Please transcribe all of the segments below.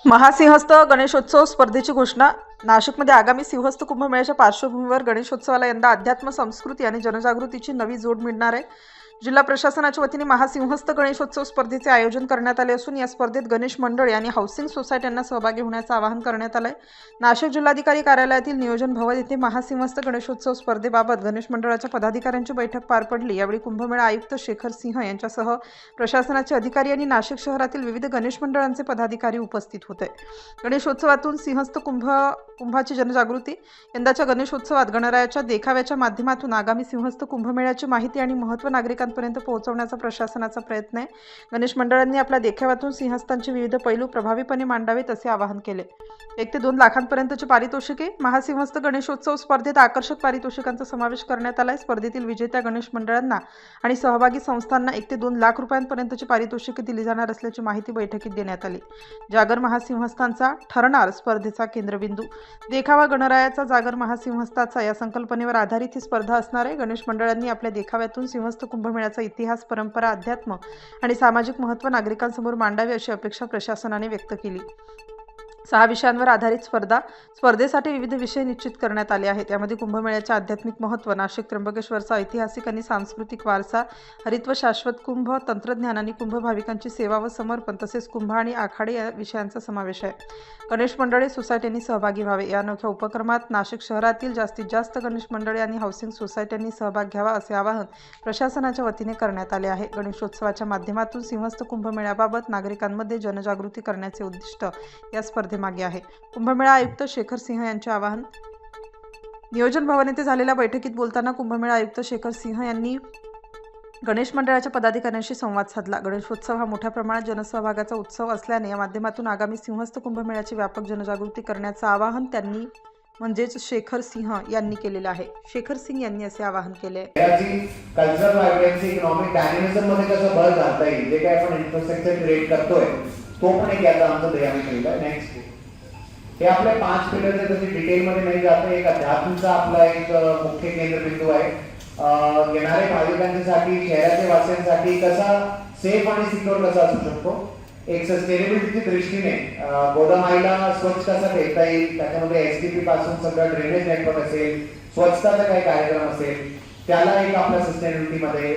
महासिंहस्थ गणेशोत्सव स्पर्धेची घोषणा. नाशिकमध्ये आगामी सिंहस्थ कुंभमेळ्याच्या पार्श्वभूमीवर गणेशोत्सवाला यंदा अध्यात्म, संस्कृती आणि जनजागृतीची नवी जोड मिळणार आहे. जिल्हा प्रशासनाच्या वतीने महासिंहस्थ गणेशोत्सव स्पर्धेचे आयोजन करण्यात आले असून या स्पर्धेत गणेश मंडळे आणि हाऊसिंग सोसायट्यांना सहभागी होण्याचं आवाहन करण्यात आलं आहे. नाशिक जिल्हाधिकारी कार्यालयातील नियोजन भवन येथे महासिंहस्थ गणेशोत्सव स्पर्धेबाबत गणेश मंडळाच्या पदाधिकाऱ्यांची बैठक पार पडली. यावेळी कुंभमेळा आयुक्त शेखर सिंह यांच्यासह प्रशासनाचे अधिकारी आणि नाशिक शहरातील विविध गणेश मंडळांचे पदाधिकारी उपस्थित होते. गणेशोत्सवातून सिंहस्थ कुंभाची जनजागृती. यंदाच्या गणेशोत्सवात गणरायाच्या देखाव्याच्या माध्यमातून आगामी सिंहस्थ कुंभमेळ्याची माहिती आणि महत्त्व नागरिकांपर्यंत पोहोचवण्याचा प्रशासनाचा प्रयत्न आहे. गणेश मंडळांनी आपल्या देखाव्यातून सिंहस्थांचे विविध पैलू प्रभावीपणे मांडावेत असे आवाहन केले. 1 ते 2 लाखांपर्यंतची पारितोषिके. महासिंहस्थ गणेशोत्सव स्पर्धेत आकर्षक पारितोषिकांचा समावेश करण्यात आला आहे. स्पर्धेतील विजेत्या गणेश मंडळांना आणि सहभागी संस्थांना 1 ते 2 लाख रुपयांपर्यंतची पारितोषिके दिली जाणार असल्याची माहिती बैठकीत देण्यात आली. जागर महासिंहस्थांचा ठरणार स्पर्धेचा केंद्रबिंदू. देखावा गणरायाचा, जागर महासिंहस्थाचा या संकल्पनेवर आधारित ही स्पर्धा असणार आहे. गणेश मंडळांनी आपल्या देखाव्यातून सिंहस्थ कुंभमेळ्याचा इतिहास, परंपरा, अध्यात्म आणि सामाजिक महत्त्व नागरिकांसमोर मांडावे अशी अपेक्षा प्रशासनाने व्यक्त केली. 6 विषयांवर आधारित स्पर्धेसाठी विविध विषय निश्चित करण्यात आले आहेत. यामध्ये कुंभमेळ्याचे आध्यात्मिक महत्त्व, नाशिक त्र्यंबकेश्वरचा ऐतिहासिक आणि सांस्कृतिक वारसा, हरित्व शाश्वत कुंभ, तंत्रज्ञान आणि कुंभ भाविकांची सेवा व समर्पण तसेच कुंभ आणि आखाडे या विषयांचा समावेश आहे. गणेश मंडळे, सोसायट्यांनी सहभागी व्हावे. या अनोख्या उपक्रमात नाशिक शहरातील जास्तीत जास्त गणेश मंडळे आणि हाऊसिंग सोसायट्यांनी सहभाग घ्यावा असे आवाहन प्रशासनाच्या वतीने करण्यात आले आहे. गणेशोत्सवाच्या माध्यमातून सिंहस्थ कुंभमेळ्याबाबत नागरिकांमध्ये जनजागृती करण्याचे उद्दिष्ट या स्पर्धेमागे आहे. कुंभमेळा आयुक्त शेखर सिंह यांचे आवाहन. नियोजन भवन येथे झालेल्या बैठकीत बोलताना कुंभमेळा आयुक्त शेखर सिंह यांनी गणेश मंडळाच्या पदाधिकाऱ्यांशी संवाद साधला. गणेशोत्सव हा मोठ्या प्रमाणात जनसहभागाचा उत्सव असल्याने या माध्यमातून आगामी सिंहस्थ कुंभमेळ्याची व्यापक जनजागृती करण्याचं आवाहन त्यांनी म्हणजेच शेखर सिंह यांनी केलेलं आहे. शेखर सिंह यांनी असे आवाहन केले. कल्चरल व्हायब्रन्सी, इकॉनॉमिक डायनॅमिझम मध्ये कसं भर घालता येईल, जे काय आपण इन्फ्रास्ट्रक्चर क्रिएट करतोय तो पण एक याचा आमचं ध्येय आम्ही ठेवलं आहे. नेक्स्ट हे आपले 5 पिलर आहेत, तसे डिटेलमध्ये नाही जाते. एक अध्यात्माचा आपला एक मुख्य केंद्रबिंदू आहे. येणाऱ्या भाविकांसाठी, शहराच्या वासियांसाठी कसा सेफ आणि सिक्युअर कसा असू शकतो, एक सस्टेनेबिलिटीच्या दृष्टीने गोदामाईला स्वच्छ कसा ठेवता येईल, त्याच्यामध्ये एसडीपी पासून सगळं ड्रेनेज नेटवर्क असेल, स्वच्छताचा काही कार्यक्रम असेल, त्याला एक आपल्या सस्टेनेबिलिटीमध्ये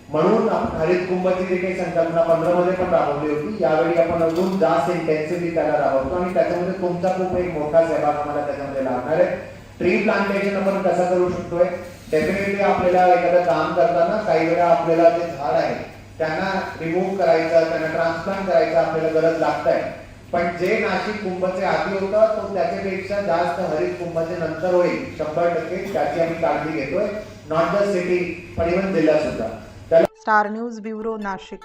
म्हणून हरित कुंभची जी काही संकल्पना 15 मध्ये पण राबवली होती, यावेळी आपण अजून जास्त इंटेन्सिव्हली त्याला राबवतो आणि त्याच्यामध्ये तुमचा खूप एक मोठा सहभाग आम्हाला त्याच्यामध्ये लागणार आहे. ट्री प्लांटेशन आपण कसं करू शकतोय, डेफिनेटली आपल्याला एखादं काम करताना काही वेळा आपल्याला जे झाड आहे त्यांना रिमूव्ह करायचं, त्यांना ट्रान्सप्लांट करायचं आपल्याला गरज लागत आहे. पण जे नाशिक कुंभचे आधी होतं तो त्याच्यापेक्षा जास्त हरित कुंभचे नंतर होईल 100%. त्याची आम्ही काळजी घेतोय, नॉट द सिटी पण इव्हन जिल्हा सुद्धा. Star news bureau, Nashik.